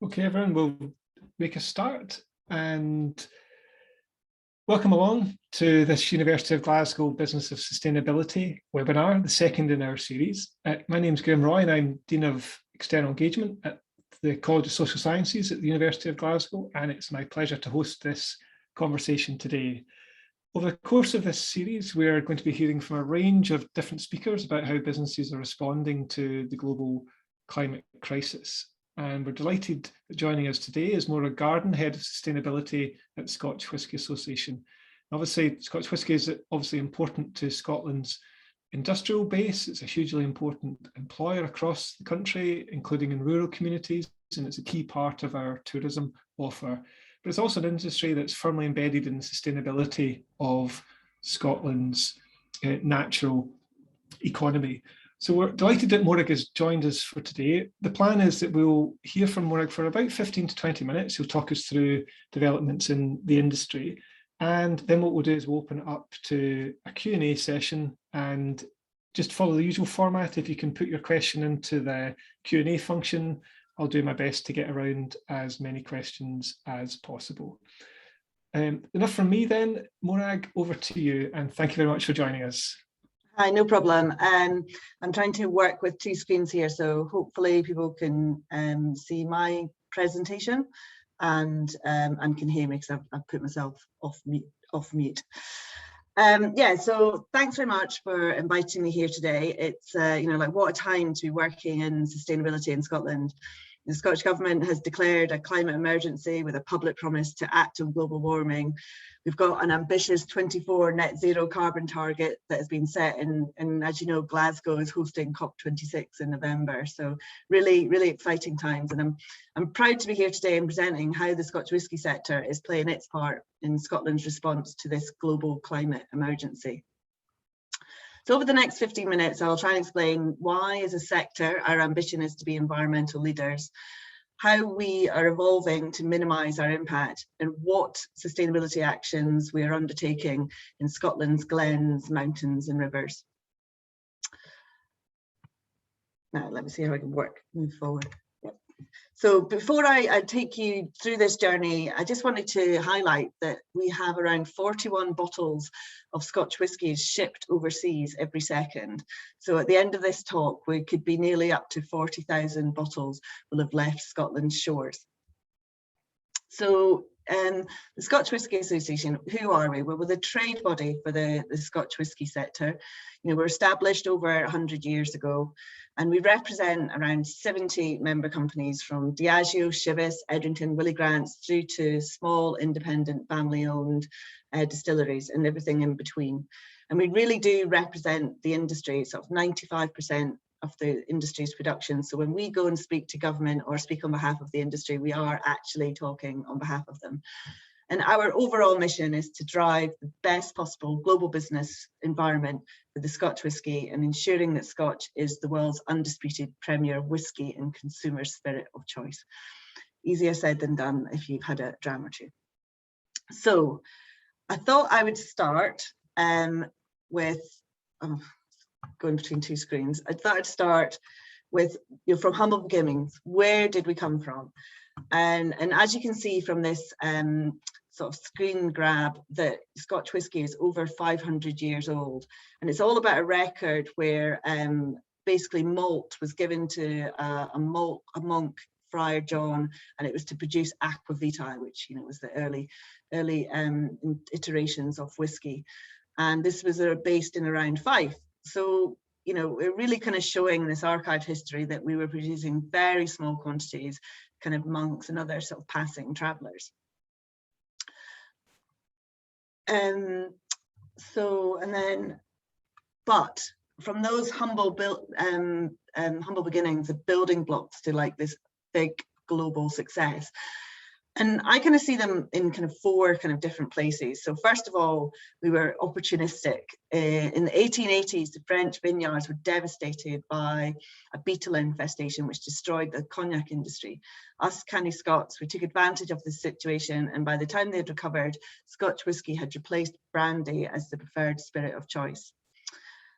Okay, everyone, we'll make a start and welcome along to this University of Glasgow Business of Sustainability webinar, the second in our series. My name is Graham Roy and I'm Dean of External Engagement at the College of Social Sciences at the University of Glasgow, and it's my pleasure to host this conversation today. Over the course of this series, we're going to be hearing from a range of different speakers about how businesses are responding to the global climate crisis. And we're delighted that joining us today is Maura, Head of Sustainability at Scotch Whisky Association. Obviously, Scotch Whisky is obviously important to Scotland's industrial base. It's a hugely important employer across the country, including in rural communities, and it's a key part of our tourism offer. But it's also an industry that's firmly embedded in the sustainability of Scotland's natural economy. So we're delighted that Morag has joined us for today. The plan is that we'll hear from Morag for about 15 to 20 minutes. He'll talk us through developments in the industry. And then what we'll do is we'll open it up to a Q&A session and just follow the usual format. If you can put your question into the Q&A function, I'll do my best to get around as many questions as possible. Enough from me then. Morag, over to you, and thank you very much for joining us. Hi, no problem. I'm trying to work with two screens here, so hopefully people can see my presentation and can hear me because I've put myself off mute. Yeah, so thanks very much for inviting me here today. It's what a time to be working in sustainability in Scotland. The Scottish Government has declared a climate emergency with a public promise to act on global warming. We've got an ambitious 24 net zero carbon target that has been set, and as you know, Glasgow is hosting COP26 in November. So really, really exciting times. And I'm proud to be here today and presenting how the Scotch whisky sector is playing its part in Scotland's response to this global climate emergency. So over the next 15 minutes, I'll try and explain why, as a sector, our ambition is to be environmental leaders, how we are evolving to minimise our impact, and what sustainability actions we are undertaking in Scotland's glens, mountains and rivers. Now, let me see how I can move forward. Yep. So before I take you through this journey, I just wanted to highlight that we have around 41 bottles of Scotch whiskies shipped overseas every second. So at the end of this talk, we could be nearly up to 40,000 bottles will have left Scotland's shores. So the Scotch Whisky Association, who are we? Well, we're the trade body for the Scotch whisky sector. We're established over 100 years ago, and we represent around 70 member companies from Diageo, Chivas, Edrington, Willie Grants, through to small, independent, family-owned distilleries and everything in between. And we really do represent the industry, sort of 95% of the industry's production. So when we go and speak to government or speak on behalf of the industry, we are actually talking on behalf of them. And our overall mission is to drive the best possible global business environment for the Scotch whisky and ensuring that Scotch is the world's undisputed premier whisky and consumer spirit of choice. Easier said than done if you've had a dram or two. So I thought I would start with, going between two screens. I thought I'd start with, from humble beginnings. Where did we come from? And as you can see from this sort of screen grab, that Scotch whisky is over 500 years old, and it's all about a record where basically malt was given to a monk, Friar John, and it was to produce aqua vitae, which was the early iterations of whisky, and this was based in around Fife. So, we're really kind of showing this archive history that we were producing very small quantities, kind of monks and other sort of passing travellers. But from those humble beginnings, of building blocks to like this big global success. And I kind of see them in kind of four kind of different places. So first of all, we were opportunistic. In the 1880s, the French vineyards were devastated by a beetle infestation, which destroyed the cognac industry. Us canny Scots, we took advantage of this situation, and by the time they had recovered, Scotch whisky had replaced brandy as the preferred spirit of choice.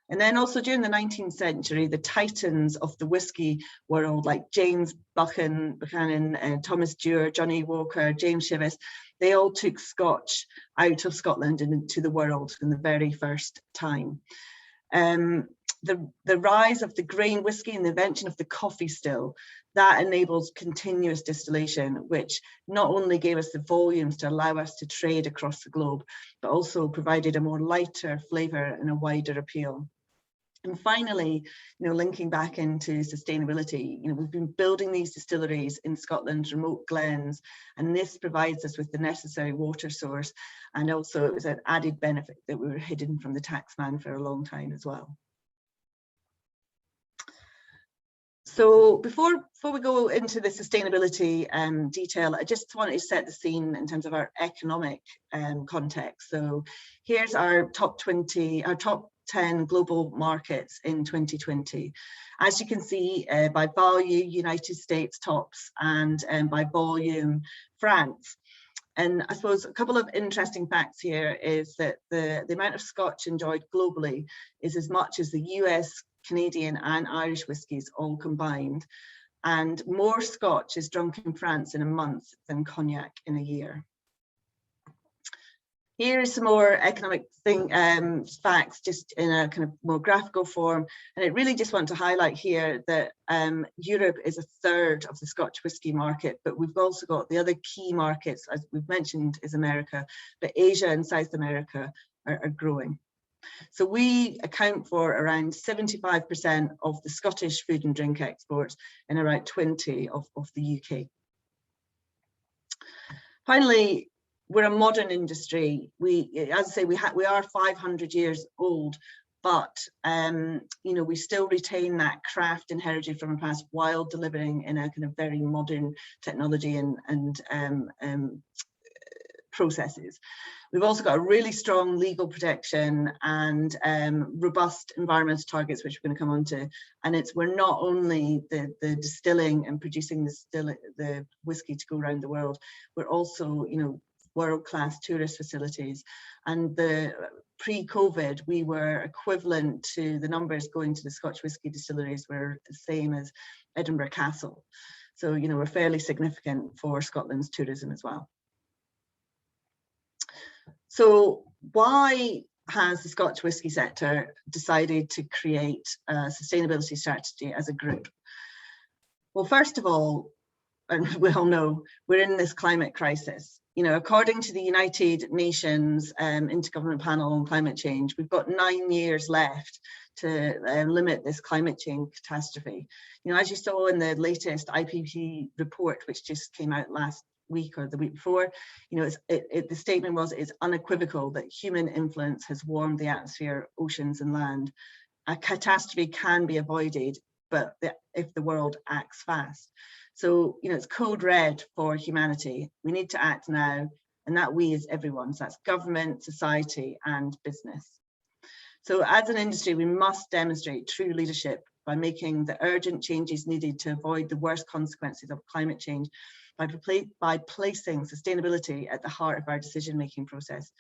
And then also during the 19th century, the titans of the whisky world, like James Buchanan, Thomas Dewar, Johnny Walker, James Chivvis, they all took Scotch out of Scotland and into the world in the very first time. The rise of the grain whisky and the invention of the coffee still, that enables continuous distillation, which not only gave us the volumes to allow us to trade across the globe, but also provided a more lighter flavour and a wider appeal. And finally, linking back into sustainability, we've been building these distilleries in Scotland's remote glens, and this provides us with the necessary water source. And also it was an added benefit that we were hidden from the taxman for a long time as well. So before we go into the sustainability detail, I just wanted to set the scene in terms of our economic context. So here's our top 10 global markets in 2020. As you can see, by value, United States tops, and by volume, France. And I suppose a couple of interesting facts here is that the amount of Scotch enjoyed globally is as much as the US, Canadian and Irish whiskies all combined. And more Scotch is drunk in France in a month than cognac in a year. Here is some more economic facts, just in a kind of more graphical form. And I really just want to highlight here that Europe is a third of the Scotch whisky market, but we've also got the other key markets, as we've mentioned, is America, but Asia and South America are growing. So we account for around 75% of the Scottish food and drink exports and around 20% of the UK. Finally, we're a modern industry. As I say, we are 500 years old, but we still retain that craft and heritage from our past while delivering in a kind of very modern technology and processes. We've also got a really strong legal protection and robust environmental targets, which we're going to come on to. And we're not only the distilling and producing the whisky to go around the world, we're also, world-class tourist facilities. And pre-COVID, we were equivalent to the numbers going to the Scotch whisky distilleries were the same as Edinburgh Castle. So, we're fairly significant for Scotland's tourism as well. So why has the Scotch whisky sector decided to create a sustainability strategy as a group? Well, first of all, and we all know, we're in this climate crisis. According to the United Nations Intergovernmental Panel on Climate Change, we've got 9 years left to limit this climate change catastrophe. As you saw in the latest IPCC report, which just came out last week or the week before, the statement was, it's unequivocal that human influence has warmed the atmosphere, oceans and land. A catastrophe can be avoided, but if the world acts fast. So, it's code red for humanity. We need to act now, and that we is everyone. So that's government, society and business. So as an industry, we must demonstrate true leadership by making the urgent changes needed to avoid the worst consequences of climate change, by placing sustainability at the heart of our decision-making process.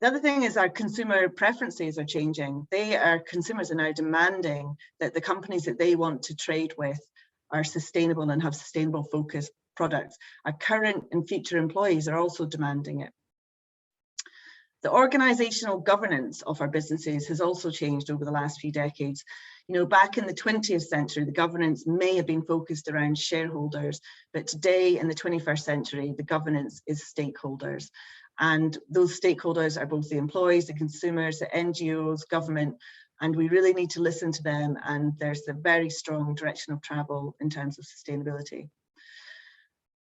The other thing is our consumer preferences are changing. Consumers are now demanding that the companies that they want to trade with are sustainable and have sustainable focused products. Our current and future employees are also demanding it. The organizational governance of our businesses has also changed over the last few decades. Back in the 20th century, the governance may have been focused around shareholders, but today in the 21st century, the governance is stakeholders. And those stakeholders are both the employees, the consumers, the NGOs, government, and we really need to listen to them. And there's a very strong direction of travel in terms of sustainability.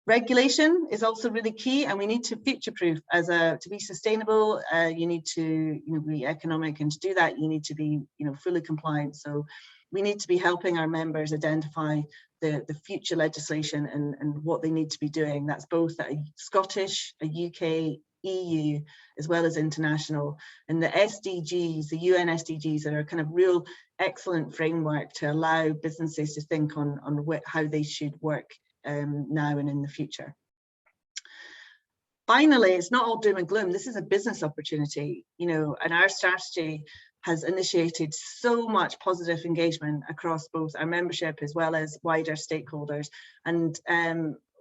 Regulation is also really key, and we need to future-proof. To be sustainable, you need to be economic, and to do that, you need to be fully compliant. So we need to be helping our members identify the future legislation and what they need to be doing. That's both at a Scottish, a UK, EU, as well as international. And the SDGs, the UN SDGs, are a kind of real excellent framework to allow businesses to think on how they should work now and in the future. Finally, it's not all doom and gloom. This is a business opportunity, and our strategy has initiated so much positive engagement across both our membership as well as wider stakeholders. And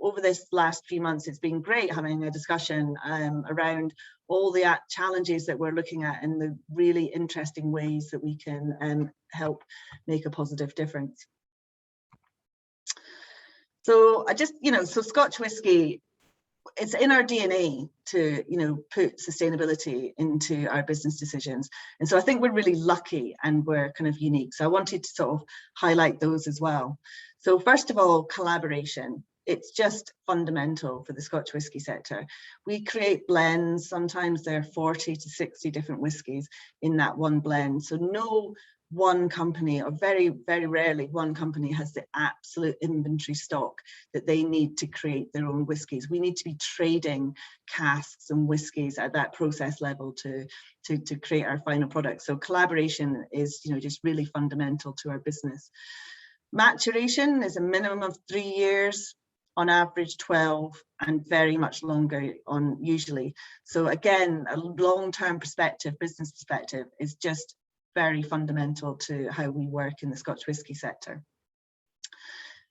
over this last few months, it's been great having a discussion around all the challenges that we're looking at and the really interesting ways that we can help make a positive difference. So so Scotch whisky, it's in our DNA to, put sustainability into our business decisions. And so I think we're really lucky and we're kind of unique. So I wanted to sort of highlight those as well. So first of all, collaboration. It's just fundamental for the Scotch whisky sector. We create blends, sometimes there are 40 to 60 different whiskies in that one blend. So no one company, or very, very rarely one company, has the absolute inventory stock that they need to create their own whiskies. We need to be trading casks and whiskies at that process level to create our final product. So collaboration is, just really fundamental to our business. Maturation is a minimum of 3 years, on average 12, and very much longer on usually. So again, a long-term perspective, business perspective, is just very fundamental to how we work in the Scotch whisky sector.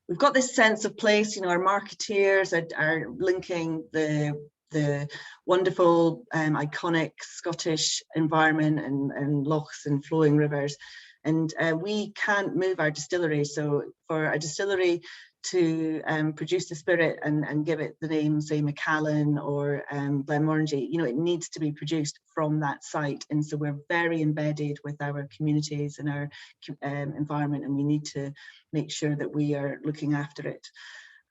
We've got this sense of place, our marketeers are linking the wonderful, iconic Scottish environment and lochs and flowing rivers. And we can't move our distillery. So for a distillery to produce the spirit and give it the name, say Macallan or Glenmorangie, it needs to be produced from that site. And so we're very embedded with our communities and our environment, and we need to make sure that we are looking after it.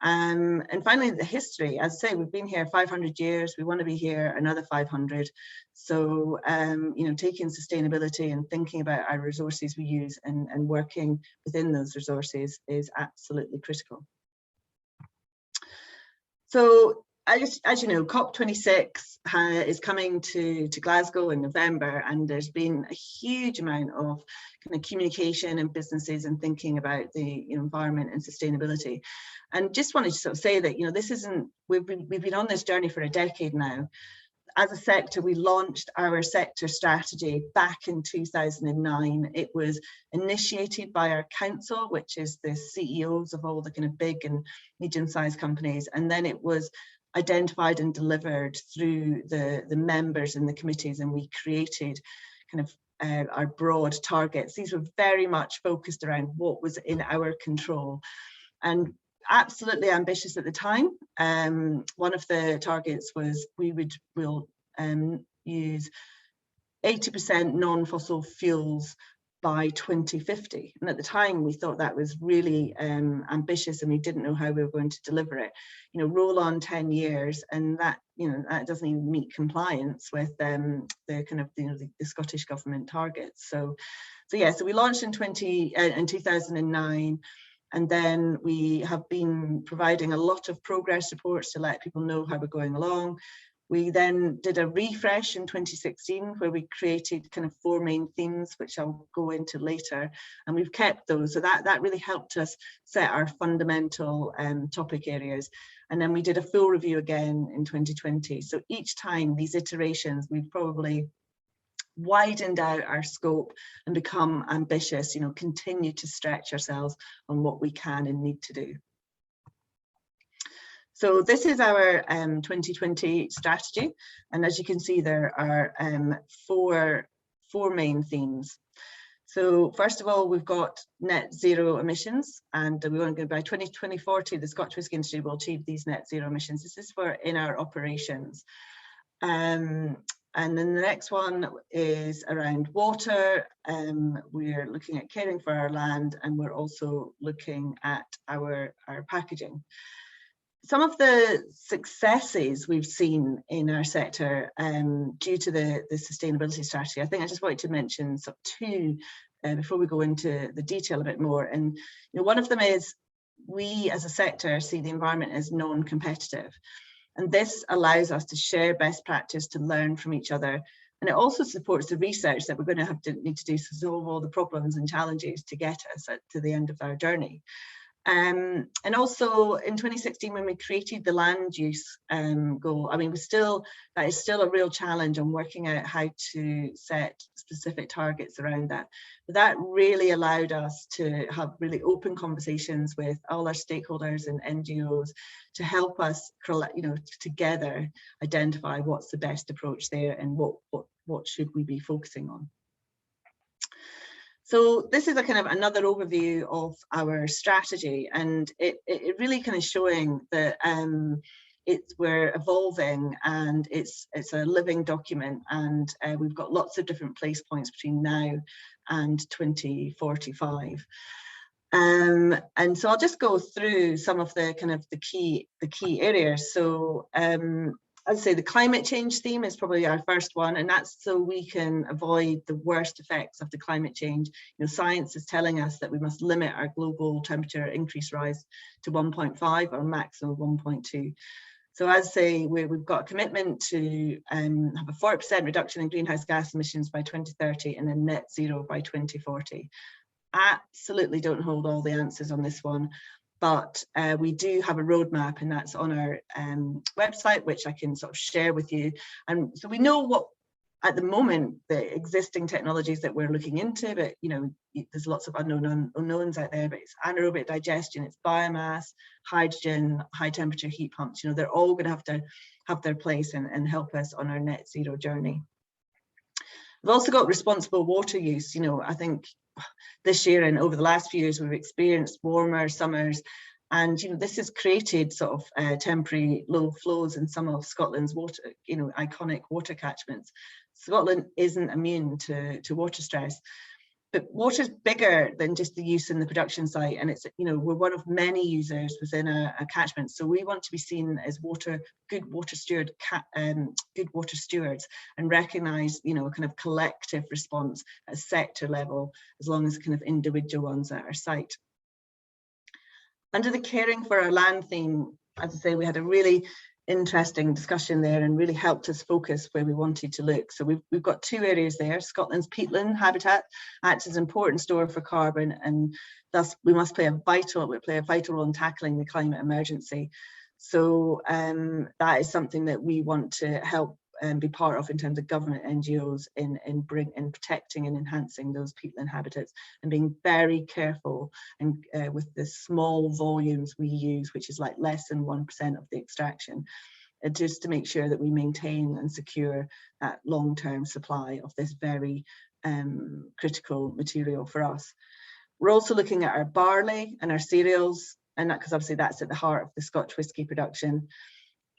And finally, the history. As I say, we've been here 500 years. We want to be here another 500. So, taking sustainability and thinking about our resources we use and working within those resources is absolutely critical. So, as you know, COP26 is coming to Glasgow in November, and there's been a huge amount of kind of communication and businesses and thinking about the environment and sustainability. And just wanted to sort of say that, this isn't, we've been on this journey for a decade now. As a sector, we launched our sector strategy back in 2009. It was initiated by our council, which is the CEOs of all the kind of big and medium-sized companies. And then it was identified and delivered through the members and the committees, and we created kind of our broad targets. These were very much focused around what was in our control and absolutely ambitious at the time. One of the targets was we'll use 80% non-fossil fuels by 2050. And at the time, we thought that was really ambitious, and we didn't know how we were going to deliver it. Roll on 10 years, and that that doesn't even meet compliance with the kind of the Scottish government targets. So we launched in 2009. And then we have been providing a lot of progress reports to let people know how we're going along. We then did a refresh in 2016 where we created kind of 4 main themes, which I'll go into later, and we've kept those. So that really helped us set our fundamental topic areas. And then we did a full review again in 2020. So each time, these iterations, we've probably widened out our scope and become ambitious, continue to stretch ourselves on what we can and need to do. So this is our 2020 strategy. And as you can see, there are four main themes. So first of all, we've got net zero emissions, and we want to go by 2040, the Scotch whisky industry will achieve these net zero emissions. This is for in our operations. And then the next one is around water. We're looking at caring for our land, and we're also looking at our packaging. Some of the successes we've seen in our sector due to the sustainability strategy, I think I just wanted to mention sort of 2 before we go into the detail a bit more. And one of them is we as a sector see the environment as non-competitive. And this allows us to share best practice, to learn from each other. And it also supports the research that we're going to need to do to solve all the problems and challenges to get us to the end of our journey. And also in 2016, when we created the land use goal, I mean, that is still a real challenge on working out how to set specific targets around that. But that really allowed us to have really open conversations with all our stakeholders and NGOs to help us, together identify what's the best approach there and what should we be focusing on. So this is a kind of another overview of our strategy, and it really kind of showing that we're evolving, and it's a living document, and we've got lots of different place points between now and 2045. And so I'll just go through some of the kind of the key areas. So I'd say the climate change theme is probably our first one, and that's so we can avoid the worst effects of the climate change. Science is telling us that we must limit our global temperature increase rise to 1.5 or maximum 1.2. So as I say, we've got a commitment to have a 40% reduction in greenhouse gas emissions by 2030 and then net zero by 2040. Absolutely don't hold all the answers on this one, but we do have a roadmap, and that's on our website, which I can sort of share with you. And so we know what, at the moment, the existing technologies that we're looking into, but there's lots of unknowns out there, but it's anaerobic digestion, it's biomass, hydrogen, high temperature heat pumps, they're all going to have their place and help us on our net zero journey. We've also got responsible water use. I think this year and over the last few years, we've experienced warmer summers, and this has created sort of temporary low flows in some of Scotland's water, iconic water catchments. Scotland isn't immune to water stress, but water is bigger than just the use in the production site, and it's we're one of many users within a catchment, so we want to be seen as good water stewards and recognise a kind of collective response at a sector level, as long as kind of individual ones at our site. Under the caring for our land theme, as I say, we had a really interesting discussion there and really helped us focus where we wanted to look. So we've got two areas there. Scotland's peatland habitat acts as an important store for carbon, and thus we must play a vital role in tackling the climate emergency. So that is something that we want to help be part of in terms of government NGOs in protecting and enhancing those peatland habitats, and being very careful and with the small volumes we use, which is like less than 1% of the extraction, just to make sure that we maintain and secure that long-term supply of this very critical material for us. We're also looking at our barley and our cereals, and that because obviously that's at the heart of the Scotch whisky production.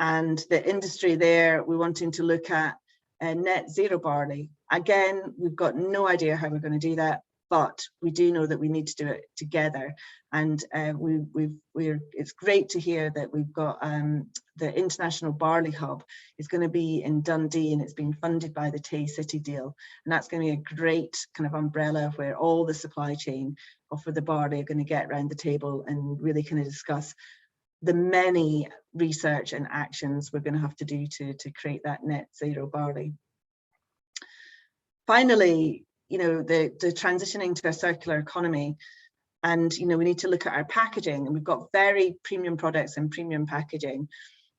And the industry there, we're wanting to look at net zero barley. Again, we've got no idea how we're going to do that, but we do know that we need to do it together. And it's great to hear that we've got the International Barley Hub is going to be in Dundee, and it's being funded by the Tay City deal. And that's going to be a great kind of umbrella where all the supply chain for the barley are going to get around the table and really kind of discuss the many research and actions we're going to have to do to create that net zero barley. Finally, the transitioning to a circular economy, and we need to look at our packaging, and we've got very premium products and premium packaging,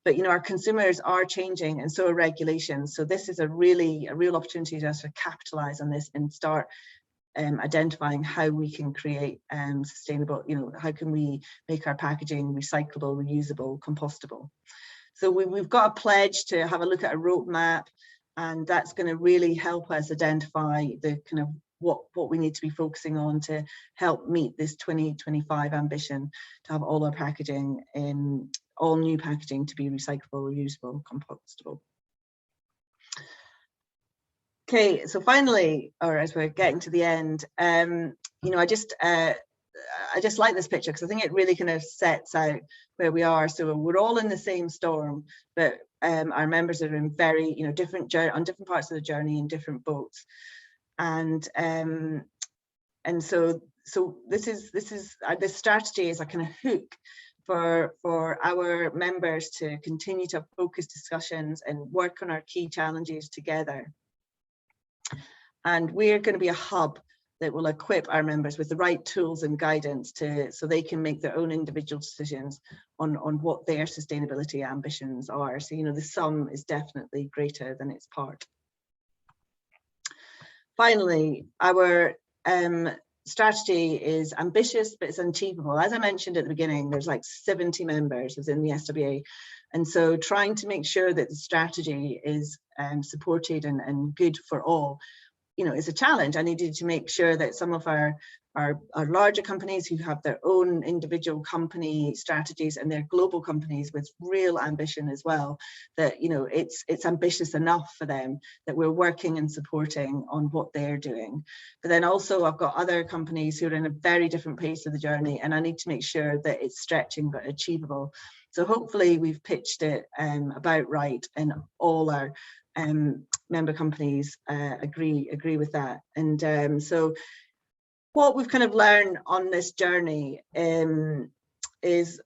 but our consumers are changing, and so are regulations. So this is a real opportunity for us to capitalize on this and start identifying how we can create sustainable, how can we make our packaging recyclable, reusable, compostable. So we've got a pledge to have a look at a roadmap, and that's going to really help us identify the kind of what we need to be focusing on to help meet this 2025 ambition to have all our packaging, all new packaging to be recyclable, reusable, compostable. Okay, so finally, or as we're getting to the end, I just like this picture because I think it really kind of sets out where we are. So we're all in the same storm, but our members are in very, different parts of the journey in different boats, and so this strategy is a kind of hook for our members to continue to have focused discussions and work on our key challenges together. And we're going to be a hub that will equip our members with the right tools and guidance so they can make their own individual decisions on what their sustainability ambitions are. So, you know, the sum is definitely greater than its part. Finally, our strategy is ambitious, but it's achievable. As I mentioned at the beginning, there's like 70 members within the SWA. And so trying to make sure that the strategy is supported and good for all, you know, is a challenge. I needed to make sure that some of our larger companies who have their own individual company strategies and they're global companies with real ambition as well, that, you know, it's ambitious enough for them that we're working and supporting on what they're doing. But then also I've got other companies who are in a very different pace of the journey, and I need to make sure that it's stretching but achievable. So hopefully we've pitched it about right, and all our member companies agree with that. And so what we've kind of learned on this journey is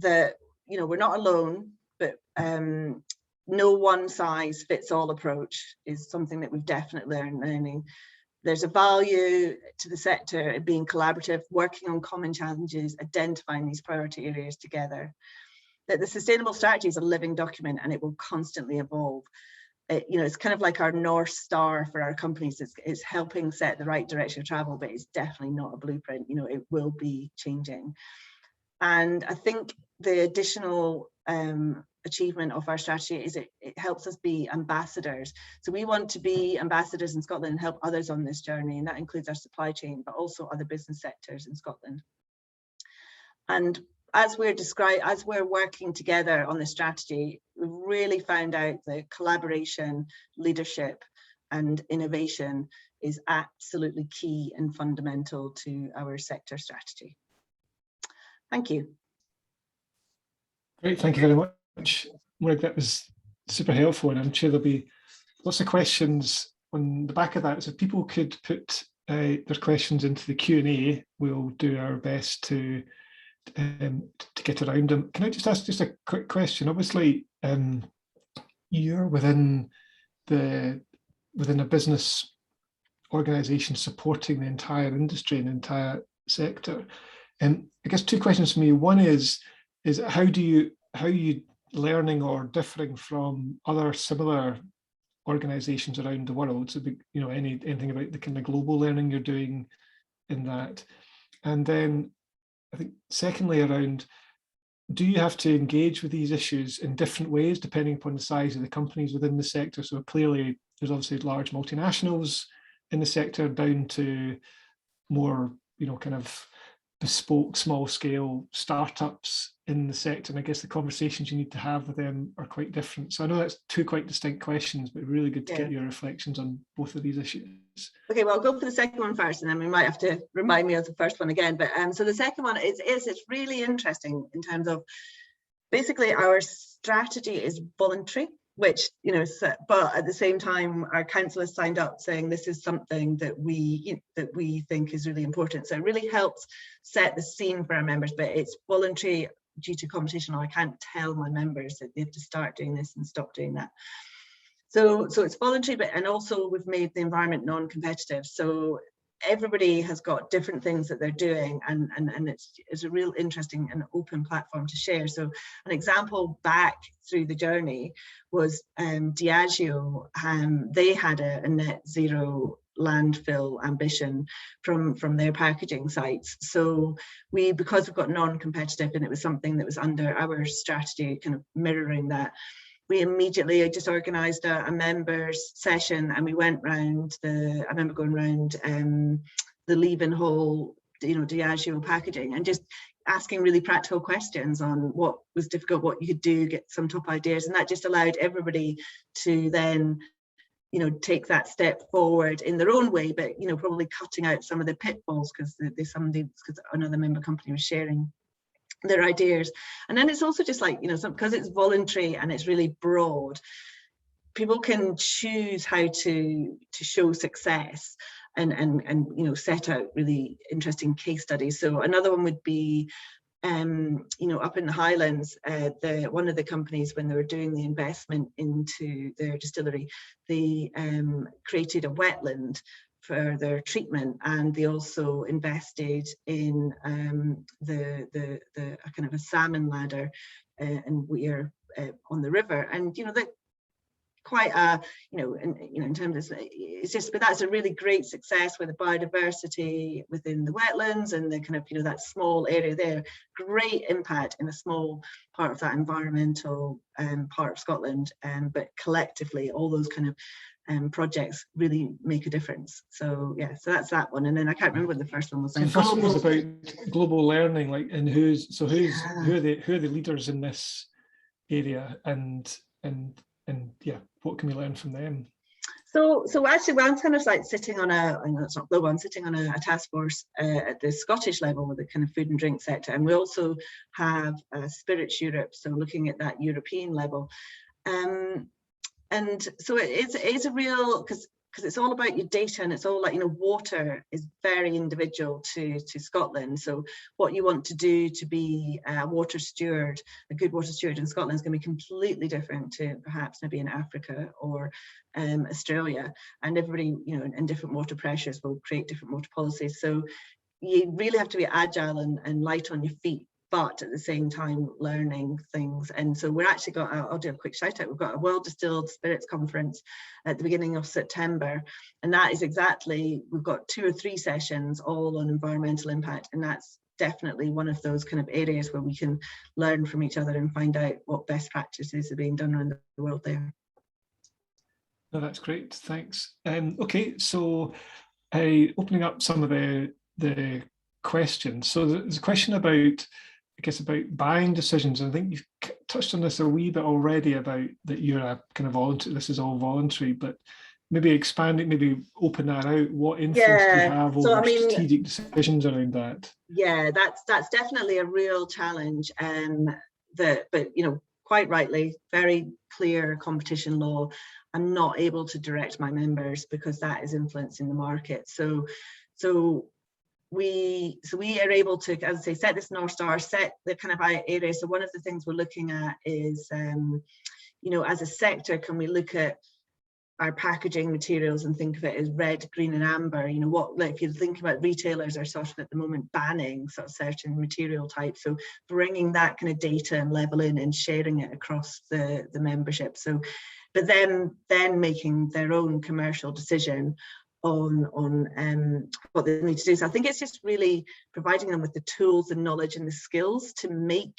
that, you know, we're not alone, but no one size fits all approach is something that we've definitely learning. There's a value to the sector in being collaborative, working on common challenges, identifying these priority areas together. That the sustainable strategy is a living document and it will constantly evolve. You know, it's kind of like our North Star for our companies. It's helping set the right direction of travel, but it's definitely not a blueprint. You know, it will be changing. And I think the additional achievement of our strategy is it helps us be ambassadors. So we want to be ambassadors in Scotland and help others on this journey. And that includes our supply chain, but also other business sectors in Scotland. And as we're working together on the strategy, we've really found out that collaboration, leadership, and innovation is absolutely key and fundamental to our sector strategy. Thank you. Great, thank you very much, Morag. That was super helpful, and I'm sure there'll be lots of questions on the back of that. So if people could put their questions into the Q&A, we'll do our best to get around them. Can I just ask just a quick question? Obviously, you're within a business organisation supporting the entire industry and the entire sector. And I guess two questions for me. One is how are you learning or differing from other similar organisations around the world? So, you know, anything about the kind of global learning you're doing in that, and then I think secondly around, do you have to engage with these issues in different ways depending upon the size of the companies within the sector? So clearly there's obviously large multinationals in the sector down to more, you know, kind of bespoke small scale startups in the sector, and I guess the conversations you need to have with them are quite different. So I know that's two quite distinct questions, but really good to get your reflections on both of these issues. Okay, well, I'll go for the second one first, and then we might have to remind me of the first one again. But so the second one is it's really interesting in terms of basically our strategy is voluntary, which, you know, but at the same time our council has signed up saying this is something that we think is really important. So it really helps set the scene for our members, but it's voluntary due to competition. I can't tell my members that they have to start doing this and stop doing that. So it's voluntary, but and also we've made the environment non-competitive. So everybody has got different things that they're doing, and it's a real interesting and open platform to share. So an example back through the journey was Diageo. They had a net zero landfill ambition from their packaging sites. So because we've got non-competitive and it was something that was under our strategy, kind of mirroring that, we immediately just organised a members session, and we went round I remember going round the leave-in hall, you know, Diageo packaging, and just asking really practical questions on what was difficult, what you could do, get some top ideas, and that just allowed everybody to then, you know, take that step forward in their own way, but, you know, probably cutting out some of the pitfalls because another member company was sharing their ideas. And then it's also just like, you know, because it's voluntary and it's really broad, people can choose how to show success and you know, set out really interesting case studies. So another one would be you know, up in the Highlands, one of the companies, when they were doing the investment into their distillery, they created a wetland for their treatment, and they also invested in the kind of a salmon ladder and weir on the river. And that quite a in terms of it's just, but that's a really great success with the biodiversity within the wetlands and the kind of that small area there. Great impact in a small part of that environmental part of Scotland, but collectively all those kind of projects really make a difference. So yeah, so that's that one. And then I can't remember what the first one was. So the first one was about global learning, like, and who are the leaders in this area, and yeah, what can we learn from them? So actually, well, I'm kind of like sitting on it's not global, I'm sitting on a task force at the Scottish level with the kind of food and drink sector, and we also have Spirits Europe, so looking at that European level. And so it is a real, because it's all about your data, and it's all like, water is very individual to Scotland. So what you want to do to be a water steward, a good water steward in Scotland, is going to be completely different to perhaps maybe in Africa or Australia. And everybody, and different water pressures will create different water policies. So you really have to be agile and light on your feet, but at the same time learning things. And so we're actually I'll do a quick shout out, we've got a World Distilled Spirits Conference at the beginning of September, and that is exactly, we've got 2 or 3 sessions all on environmental impact, and that's definitely one of those kind of areas where we can learn from each other and find out what best practices are being done around the world there. No, that's great, thanks. Okay, so opening up some of the questions. So there's a question about, I guess, about buying decisions. I think you've touched on this a wee bit already, about that you're a kind of voluntary, this is all voluntary, but maybe expand it, maybe open that out. What influence do you have over strategic decisions around that? Yeah, that's definitely a real challenge. But quite rightly, very clear competition law. I'm not able to direct my members because that is influencing the market. So we are able to, as I say, set this North Star, set the kind of area. So one of the things we're looking at is, as a sector, can we look at our packaging materials and think of it as red, green and amber? If you think about, retailers are sort of at the moment banning sort of certain material types. So bringing that kind of data and level in and sharing it across the membership. So, but then making their own commercial decision on what they need to do. So I think it's just really providing them with the tools and knowledge and the skills to make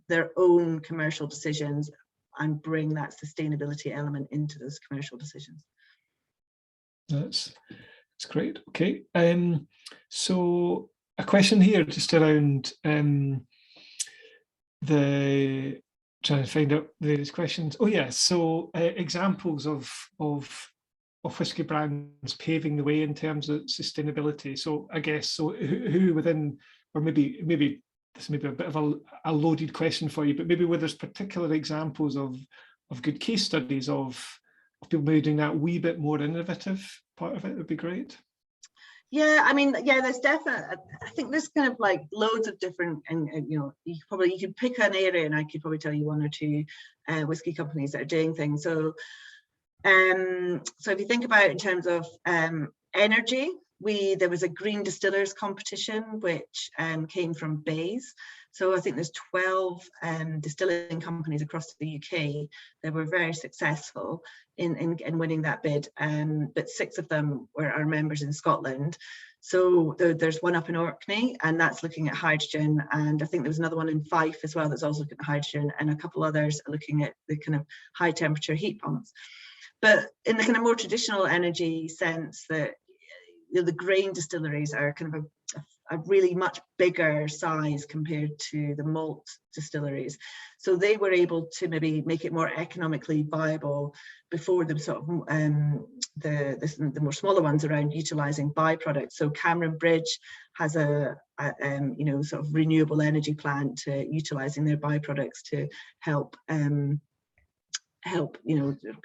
their own commercial decisions and bring that sustainability element into those commercial decisions. That's great. Okay. So a question here just around the trying to find out various questions. Oh yeah, so examples of whisky brands paving the way in terms of sustainability. So I guess, so who within, or maybe this may be a bit of a loaded question for you, but maybe where there's particular examples of good case studies of people maybe doing that wee bit more innovative part of it would be great. Yeah, I mean, yeah, there's definitely, I think there's kind of like loads of different, and you could pick an area, and I could probably tell you 1 or 2 whisky companies that are doing things. So if you think about it in terms of energy, there was a green distillers competition which came from Bays. So I think there's 12 distilling companies across the UK that were very successful in winning that bid, but 6 of them were our members in Scotland. So there's one up in Orkney, and that's looking at hydrogen, and I think there was another one in Fife as well that's also looking at hydrogen, and a couple others are looking at the kind of high temperature heat pumps. But in the kind of more traditional energy sense, that the grain distilleries are kind of a really much bigger size compared to the malt distilleries. So they were able to maybe make it more economically viable before the sort of the more smaller ones around utilising byproducts. So Cameron Bridge has a sort of renewable energy plant utilising their byproducts to help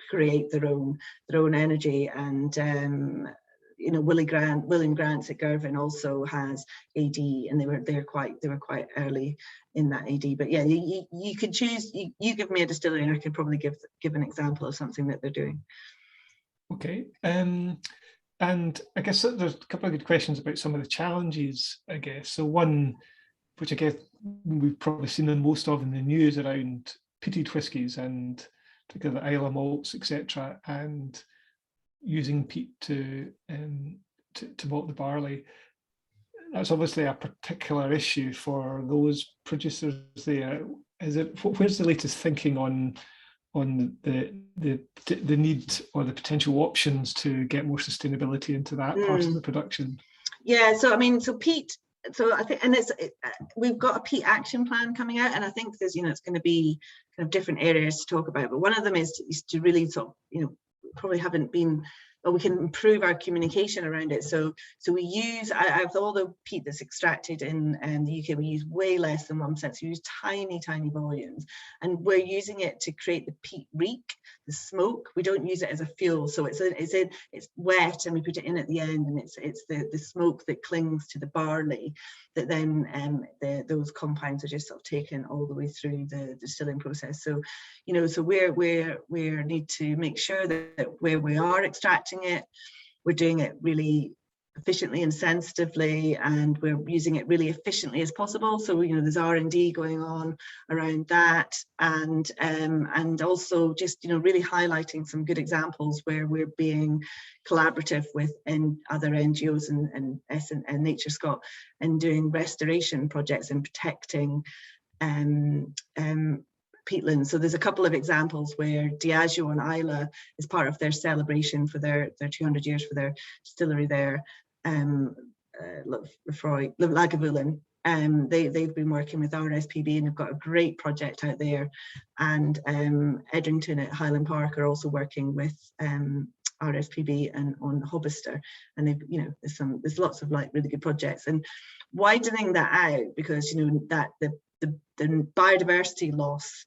create their own energy. And William Grant's at Girvan also has AD, and they were quite early in that AD. But yeah, you could choose. You give me a distillery, and I could probably give an example of something that they're doing. Okay. And I guess there's a couple of good questions about some of the challenges, I guess. So one, which I guess we've probably seen the most of in the news around peated whiskies and particularly the Islay malts, etc., and using peat to malt the barley. That's obviously a particular issue for those producers there. Where's the latest thinking on the need or the potential options to get more sustainability into that part of the production? Yeah, so I mean, so peat. So I think, and we've got a peat action plan coming out, and I think there's, it's going to be kind of different areas to talk about. But one of them is to really sort of, probably haven't been, or we can improve our communication around it. So we use, out of all the peat that's extracted in the UK, we use way less than 1%. So we use tiny volumes, and we're using it to create the peat reek, the smoke. We don't use it as a fuel. So it's wet, and we put it in at the end, and it's the smoke that clings to the barley that then those compounds are just sort of taken all the way through the distilling process. So, so we need to make sure that where we are extracting it, we're doing it really efficiently and sensitively, and we're using it really efficiently as possible. So there's R&D going on around that, and also just really highlighting some good examples where we're being collaborative with other NGOs and Nature Scott, and doing restoration projects and protecting peatlands. So there's a couple of examples where Diageo and Islay, is part of their celebration for their 200 years for their distillery there, Lagavulin. They've been working with RSPB, and they've got a great project out there, and Edrington at Highland Park are also working with RSPB and on Hobbister, and they've there's lots of really good projects, and widening that out, because that the biodiversity loss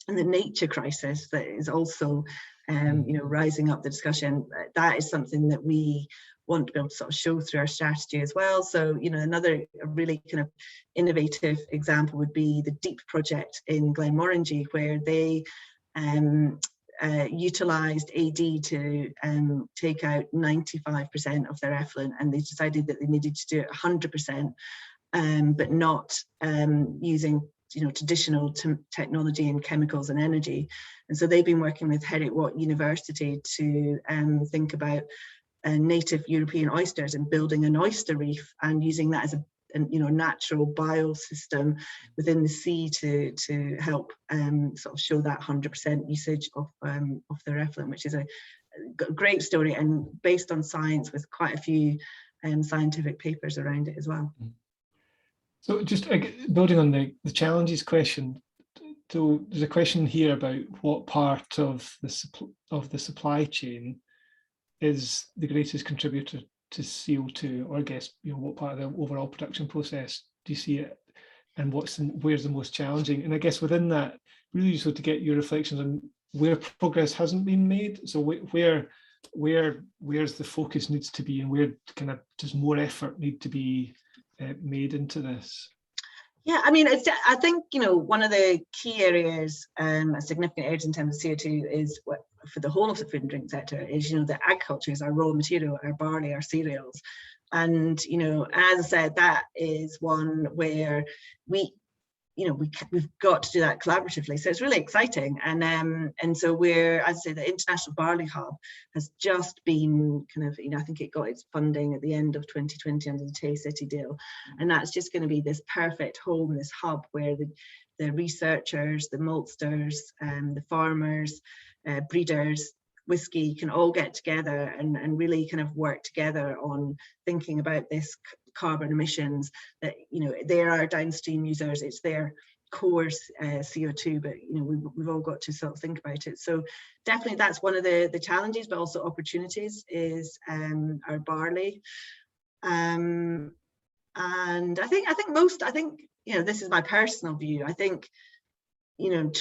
and the nature crisis that is also rising up the discussion, that is something that we want to be able to sort of show through our strategy as well. So another really kind of innovative example would be the Deep project in Glenmorangie, where they utilised AD to take out 95% of their effluent, and they decided that they needed to do it 100%, but not using traditional technology and chemicals and energy. And so they've been working with Heriot-Watt University to think about native European oysters and building an oyster reef, and using that as a natural biosystem within the sea to help sort of show that 100% usage of their effluent, which is a great story, and based on science, with quite a few scientific papers around it as well. So just building on the challenges question, so there's a question here about what part of the supply chain is the greatest contributor to CO2, or I guess what part of the overall production process do you see it, and where's the most challenging? And I guess within that, really useful to get your reflections on where progress hasn't been made. So where's the focus needs to be, and where kind of does more effort need to be made into this? Yeah, I mean, I think one of the key areas, significant areas in terms of CO2, is for the whole of the food and drink sector is that agriculture is our raw material, our barley, our cereals, and as I said, that is one where we've got to do that collaboratively. So it's really exciting, and so as I say, the International Barley Hub has just been kind of I think it got its funding at the end of 2020 under the Tay City deal, and that's just going to be this perfect home, this hub where the researchers, the maltsters, the farmers, breeders, Whisky can all get together and really kind of work together on thinking about this carbon emissions, that they're our downstream users, it's their core CO2, but we've all got to sort of think about it. So definitely that's one of the challenges, but also opportunities is our barley, and I think this is my personal view. I think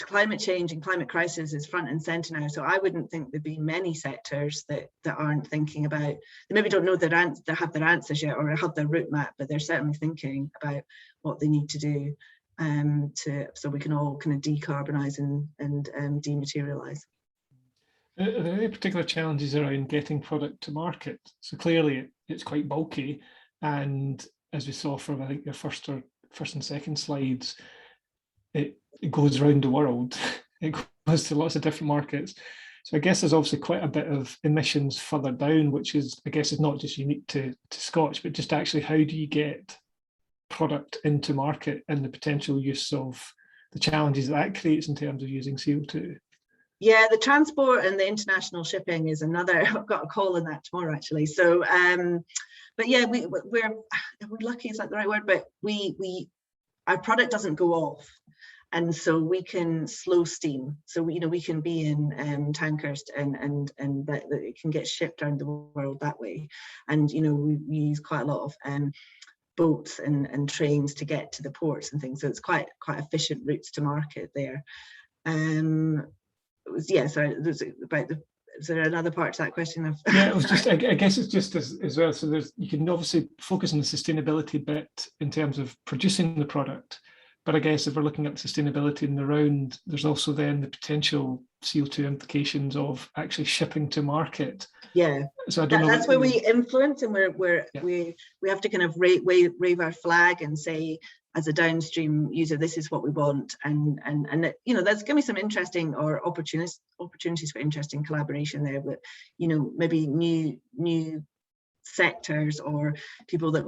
climate change and climate crisis is front and center now. So I wouldn't think there'd be many sectors that aren't thinking about, they maybe don't know they have their answers yet, or have their route map, but they're certainly thinking about what they need to do so we can all kind of decarbonize and dematerialize. are there any particular challenges around getting product to market? So clearly it's quite bulky, and as we saw from I think your first and second slides, it goes around the world. It goes to lots of different markets. So I guess there's obviously quite a bit of emissions further down, which is, I guess, is not just unique to Scotch, but just actually how do you get product into market and the potential use of the challenges that creates in terms of using CO2? Yeah, the transport and the international shipping is another. I've got a call on that tomorrow, actually. So, but yeah, we're lucky. Is that the right word? But our product doesn't go off, and so we can slow steam. So we can be in tankers and that it can get shipped around the world that way. And we use quite a lot of boats and trains to get to the ports and things. So it's quite efficient routes to market there. Sorry, is there another part to that question? Yeah, it was just, I guess it's just as well. So you can obviously focus on the sustainability bit in terms of producing the product. But I guess if we're looking at sustainability in the round, there's also then the potential CO2 implications of actually shipping to market. Yeah, so I don't know. That's where we influence, and we have to kind of wave our flag and say, as a downstream user, this is what we want, and there's going to be some interesting or opportunities for interesting collaboration there. But maybe new sectors or people that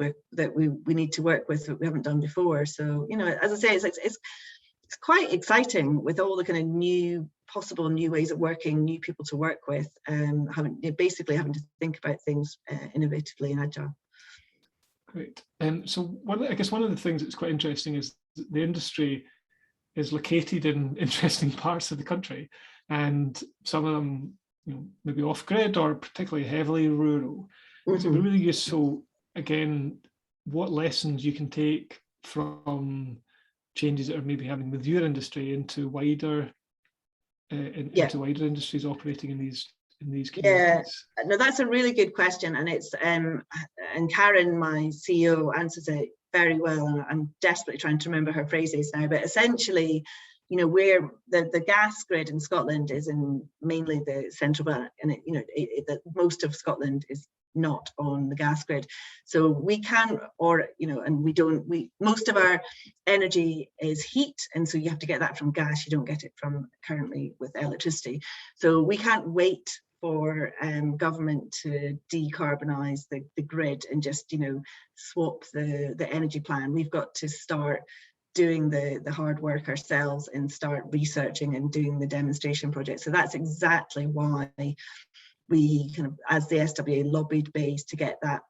we need to work with that we haven't done before. So as I say, it's quite exciting with all the kind of possible new ways of working, new people to work with, having to think about things innovatively and agile. Great. So I guess one of the things that's quite interesting is that the industry is located in interesting parts of the country, and some of them maybe off grid or particularly heavily rural. Mm-hmm. So it'd be really useful, again, what lessons you can take from changes that are maybe happening with your industry into wider industries operating in these communities. Yeah, no, that's a really good question, and it's and Karen, my CEO, answers it very well, and I'm desperately trying to remember her phrases now. But essentially, where the gas grid in Scotland is in mainly the central belt, and most of Scotland is not on the gas grid, so we can, and we don't. Most of our energy is heat, and so you have to get that from gas. You don't get it from currently with electricity, so we can't wait for government to decarbonise the grid and just swap the energy plan. We've got to start doing the hard work ourselves and start researching and doing the demonstration projects. So that's exactly why we kind of, as the SWA, lobbied BEIS to get that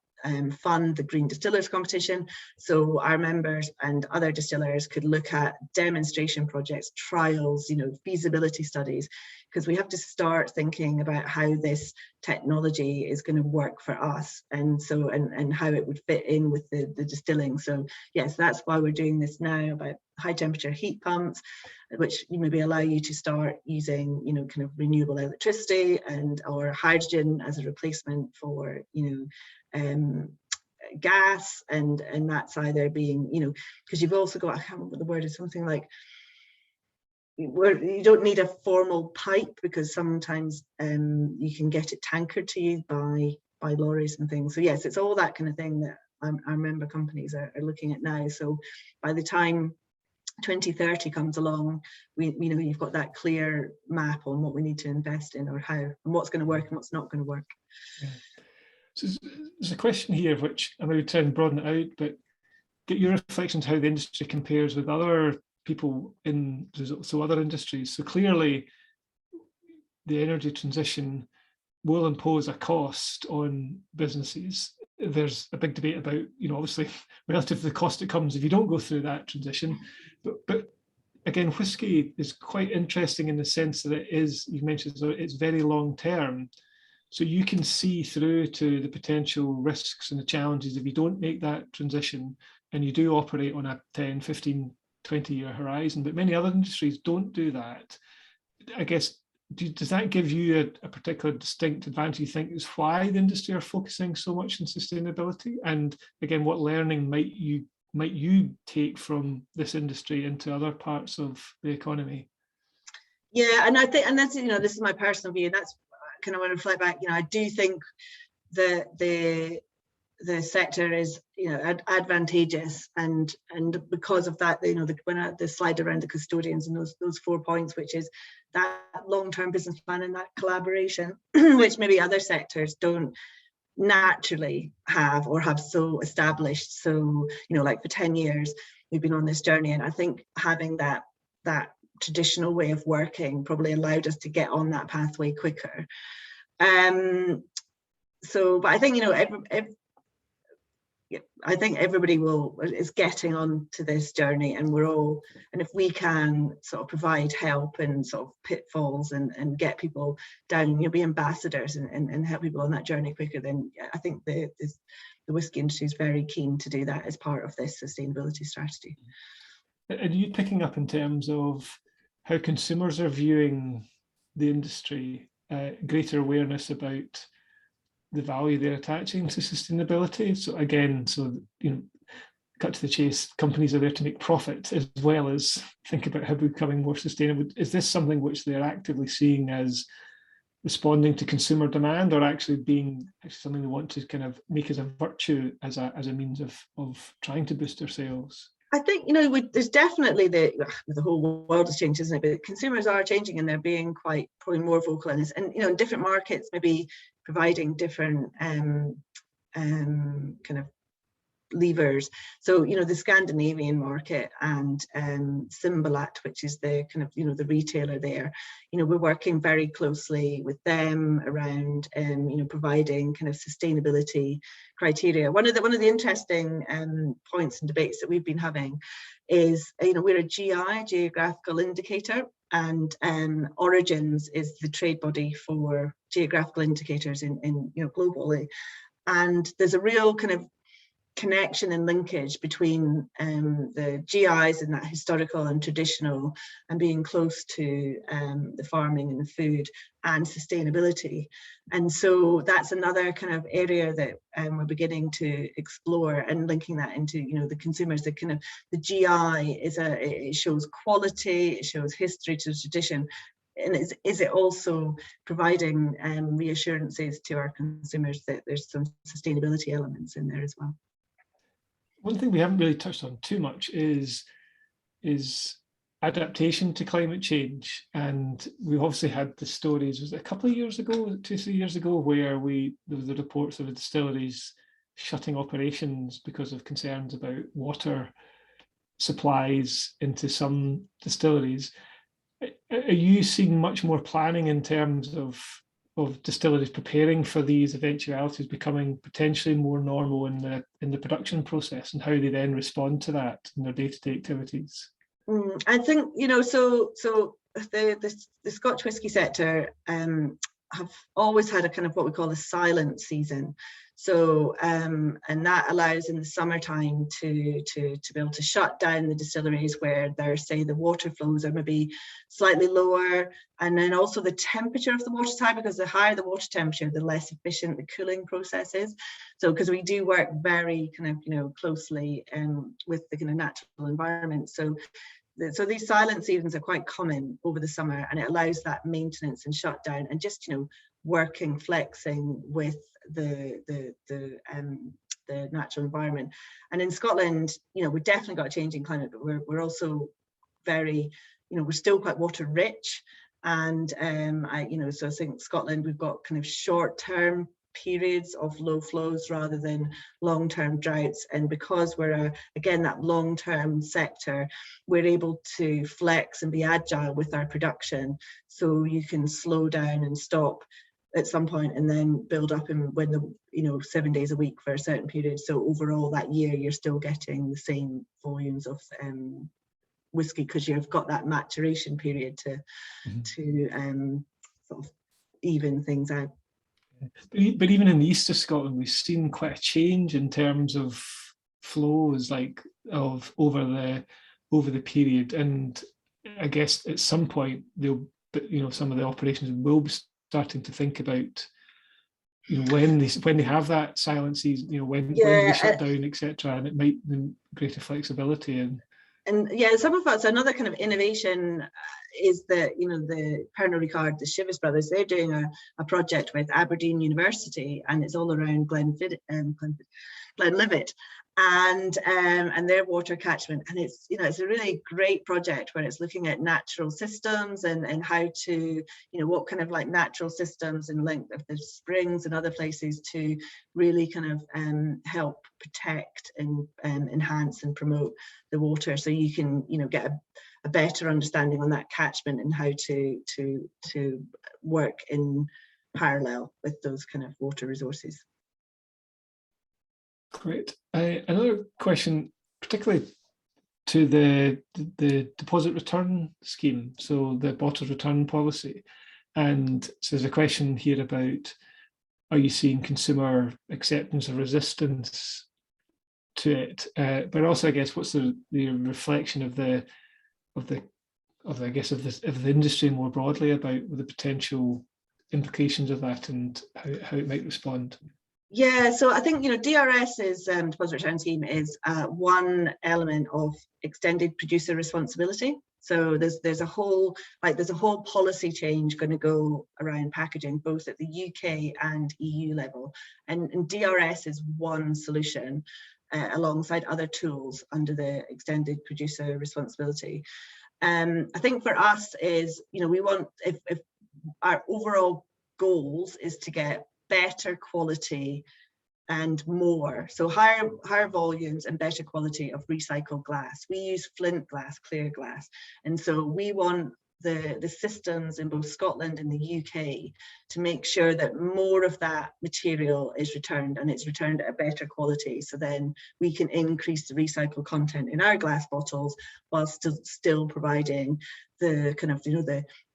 fund the Green Distillers competition, so our members and other distillers could look at demonstration projects, trials, feasibility studies, because we have to start thinking about how this technology is going to work for us, and so and how it would fit in with the distilling. So yes, that's why we're doing this now about high temperature heat pumps, which maybe allow you to start using kind of renewable electricity or hydrogen as a replacement for gas, and that's either being because you've also got, I can't remember what the word is, something like where you don't need a formal pipe, because sometimes you can get it tankered to you by lorries and things. So yes, it's all that kind of thing that our member companies are looking at now. So by the time 2030 comes along, you've got that clear map on what we need to invest in, or how, and what's going to work and what's not going to work. Yeah. So there's a question here which I'm going to try and broaden it out, but get your reflections how the industry compares with other people in other industries. So clearly the energy transition will impose a cost on businesses. There's a big debate about, obviously relative to the cost it comes if you don't go through that transition. But again, whisky is quite interesting in the sense that it is, you mentioned, it's very long term. So you can see through to the potential risks and the challenges if you don't make that transition and you do operate on a 10, 15, 20-year horizon. But many other industries don't do that. I guess, does that give you a particular distinct advantage, you think, is why the industry are focusing so much on sustainability? And again, what learning might you take from this industry into other parts of the economy? Yeah, and I think, and that's, this is my personal view, and that's kind of want to reflect back, I do think that the sector is, advantageous, and because of that, the slide around the custodians and those 4 points, which is that long-term business plan and that collaboration, which maybe other sectors don't naturally have or have so established. So, like for 10 years, we've been on this journey, and I think having that traditional way of working probably allowed us to get on that pathway quicker. But I think, I think everybody is getting on to this journey, and and if we can sort of provide help and sort of pitfalls and get people down, be ambassadors and help people on that journey quicker, then I think the whisky industry is very keen to do that as part of this sustainability strategy. Are you picking up in terms of how consumers are viewing the industry, greater awareness about the value they're attaching to sustainability? So again, cut to the chase, companies are there to make profit as well as think about how becoming more sustainable. Is this something which they're actively seeing as responding to consumer demand, or actually something they want to kind of make as a virtue, as a means of trying to boost their sales? I think, there's definitely the whole world has changed, isn't it? But consumers are changing, and they're being probably more vocal in this. And, in different markets, maybe providing different kind of levers. So, the Scandinavian market and Symbolat, which is the kind of, the retailer there, we're working very closely with them around, providing kind of sustainability criteria. One of the interesting points and debates that we've been having is, we're a GI, geographical indicator, and Origins is the trade body for geographical indicators in globally. And there's a real kind of connection and linkage between the GIs and that historical and traditional, and being close to the farming and the food and sustainability. And so that's another kind of area that we're beginning to explore, and linking that into the consumers. The kind of the GI it shows quality, it shows history to tradition. And is it also providing reassurances to our consumers that there's some sustainability elements in there as well? One thing we haven't really touched on too much is adaptation to climate change. And we've obviously had the stories, was it a couple of years ago, 2-3 years ago, where there were the reports of the distilleries shutting operations because of concerns about water supplies into some distilleries. Are you seeing much more planning in terms of distilleries preparing for these eventualities becoming potentially more normal in the production process, and how they then respond to that in their day-to-day activities? I think, so the Scotch whisky sector have always had a kind of what we call a silent season. So and that allows in the summertime to be able to shut down the distilleries where the water flows are maybe slightly lower, and then also the temperature of the water is high, because the higher the water temperature, the less efficient the cooling process is. So because we do work very kind of closely with the kind of natural environment. So these silent seasons are quite common over the summer, and it allows that maintenance and shutdown, and just working, flexing with the natural environment. And in Scotland, we've definitely got a changing climate, but we're also very, we're still quite water rich, and so I think Scotland, we've got kind of short-term periods of low flows rather than long-term droughts. And because we're again that long-term sector, we're able to flex and be agile with our production, so you can slow down and stop at some point and then build up in when 7 days a week for a certain period. So overall that year you're still getting the same volumes of whisky, because you've got that maturation period to sort of even things out. But even in the east of Scotland, we've seen quite a change in terms of flows, over the period. And I guess at some point some of the operations will be starting to think about when they have that silent season, when they shut down, etc. And it might mean greater flexibility. And And yeah, some of us, another kind of innovation is that, you know, the Pernod Ricard, the Chivas brothers, they're doing a project with Aberdeen University, and it's all around Glenlivet, and their water catchment. And it's, you know, it's a really great project where it's looking at natural systems and how to, you know, what kind of like natural systems and link of the springs and other places to really kind of help protect and enhance and promote the water, so you can, you know, get a better understanding on that catchment and how to work in parallel with those kind of water resources. Great. Another question, particularly to the deposit return scheme, so the bottle return policy. And so there's a question here about, are you seeing consumer acceptance or resistance to it? But also, I guess, what's the reflection of the industry more broadly about the potential implications of that and how it might respond? Yeah, so I think, you know, DRS's deposit return scheme is one element of extended producer responsibility. So there's a whole policy change going to go around packaging, both at the UK and EU level, and DRS is one solution alongside other tools under the extended producer responsibility. I think for us is, you know, we want, if our overall goals is to get better quality and more, so higher volumes and better quality of recycled glass. We use flint glass, clear glass, and so we want the systems in both Scotland and the UK to make sure that more of that material is returned, and it's returned at a better quality, so then we can increase the recycled content in our glass bottles while still providing the kind of, you know,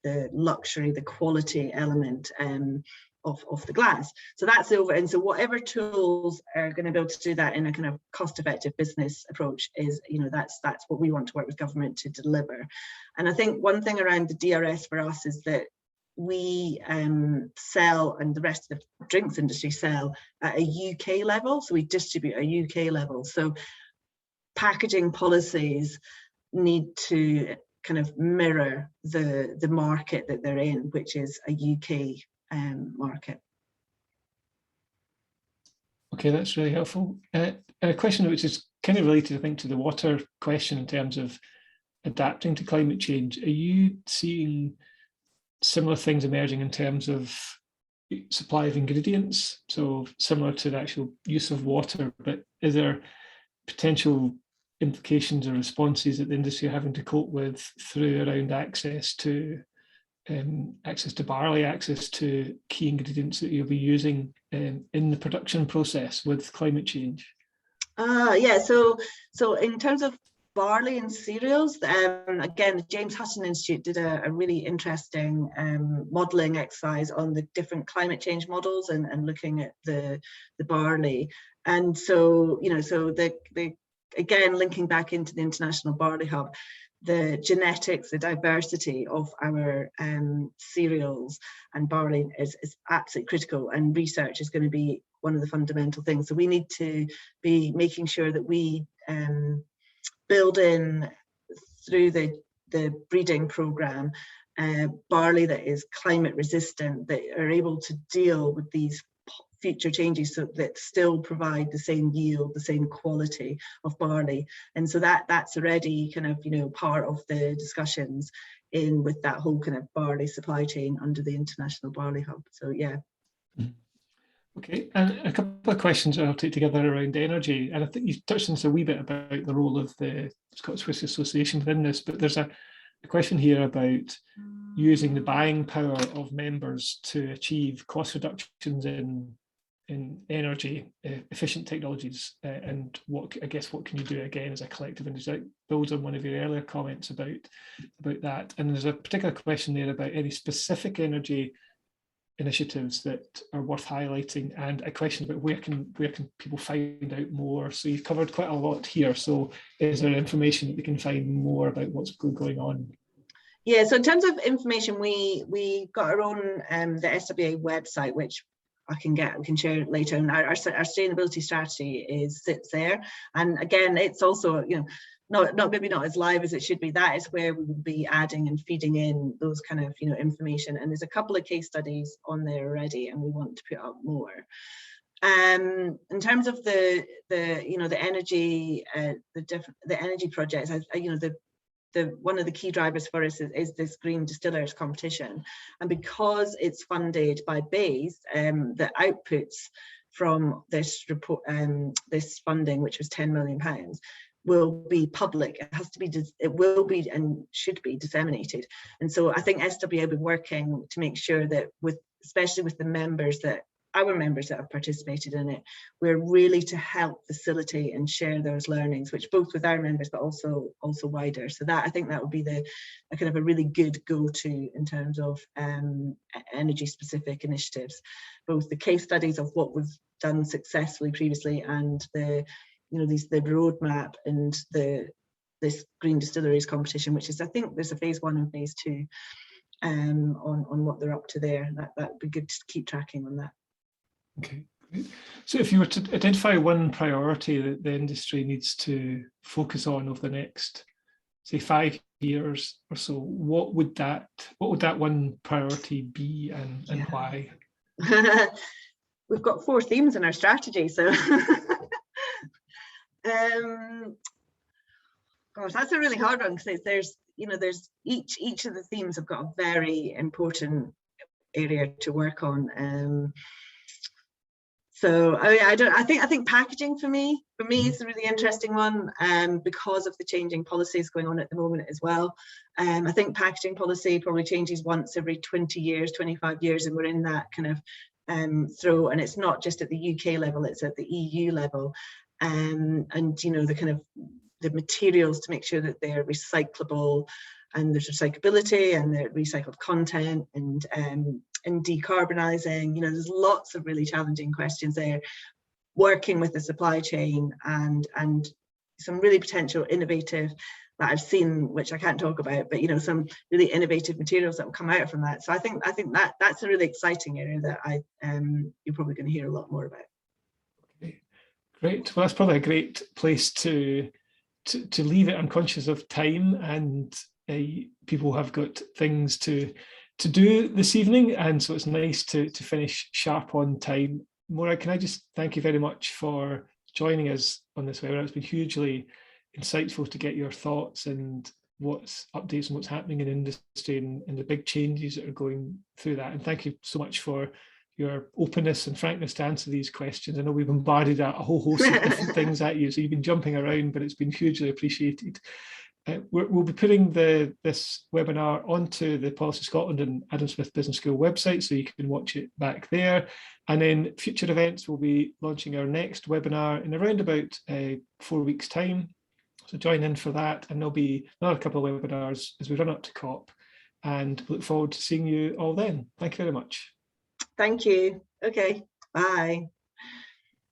the luxury, the quality element of the glass. So that's over, and so whatever tools are going to be able to do that in a kind of cost-effective business approach is, you know, that's what we want to work with government to deliver. And I think one thing around the DRS for us is that we sell, and the rest of the drinks industry sell at a UK level, so we distribute at a UK level. So packaging policies need to kind of mirror the market that they're in, which is a UK market. Okay, that's really helpful. A question which is kind of related, I think, to the water question in terms of adapting to climate change. Are you seeing similar things emerging in terms of supply of ingredients? So similar to the actual use of water, but is there potential implications or responses that the industry are having to cope with through around access to barley, access to key ingredients that you'll be using in the production process with climate change? Yeah, so in terms of barley and cereals, again, the James Hutton Institute did a really interesting modelling exercise on the different climate change models and looking at the barley. And so, you know, so the again, linking back into the International Barley Hub, the genetics, the diversity of our cereals and barley is absolutely critical, and research is going to be one of the fundamental things. So we need to be making sure that we build in through the breeding program barley that is climate resistant, that are able to deal with these future changes, so that still provide the same yield, the same quality of barley. And so that's already kind of, you know, part of the discussions in with that whole kind of barley supply chain under the International Barley Hub. So yeah. Okay, and a couple of questions I'll take together around energy, and I think you've touched on this a wee bit about the role of the Scottish Whisky Association within this, but there's a question here about using the buying power of members to achieve cost reductions in energy efficient technologies, and what can you do again as a collective industry? That builds on one of your earlier comments about that. And there's a particular question there about any specific energy initiatives that are worth highlighting, and a question about where can people find out more. So you've covered quite a lot here. So is there information that we can find more about what's going on? Yeah, so in terms of information, we got our own the SWA website, which we can share it later. And our sustainability strategy sits there. And again, it's also, you know, maybe not as live as it should be. That is where we will be adding and feeding in those kind of information. And there's a couple of case studies on there already, and we want to put up more. In terms of the energy, the energy projects, one of the key drivers for us is this Green Distillers competition, and because it's funded by BASE, the outputs from this report, this funding, which was £10 million, will be public. It will be and should be disseminated. And so I think SWA will be working to make sure that, especially with our members that have participated in it, we're really to help facilitate and share those learnings, which both with our members but also wider. So that, I think that would be a kind of a really good go-to in terms of energy specific initiatives, both the case studies of what we've done successfully previously and the roadmap and this Green Distilleries competition, which is, I think there's a phase 1 and phase 2 on what they're up to there. That would be good to keep tracking on that. Okay, great. So if you were to identify one priority that the industry needs to focus on over the next, say, 5 years or so, what would that one priority be, and why? We've got 4 themes in our strategy, so gosh, that's a really hard one, because there's each of the themes have got a very important area to work on. So I think packaging for me is a really interesting one, because of the changing policies going on at the moment as well. I think packaging policy probably changes once every 20 years, 25 years, and we're in that kind of throw, and it's not just at the UK level, it's at the EU level, and the kind of the materials to make sure that they're recyclable, and there's recyclability and the recycled content, and decarbonising. There's lots of really challenging questions there, working with the supply chain, and some really potential innovative that I've seen, which I can't talk about, but some really innovative materials that will come out from that. So I think that's a really exciting area that you're probably going to hear a lot more about. Okay, great. Well, that's probably a great place to leave it. I'm conscious of time, and people have got things to do this evening, and so it's nice to finish sharp on time. Maura, can I just thank you very much for joining us on this webinar? It's been hugely insightful to get your thoughts and what's updates and what's happening in industry, and the big changes that are going through that. And thank you so much for your openness and frankness to answer these questions. I know we've bombarded a whole host of different things at you, so you've been jumping around, but it's been hugely appreciated. We'll be putting this webinar onto the Policy Scotland and Adam Smith Business School website, so you can watch it back there. And then future events, we'll be launching our next webinar in around about 4 weeks' time. So join in for that, and there'll be another couple of webinars as we run up to COP, and look forward to seeing you all then. Thank you very much. Thank you. Okay, bye.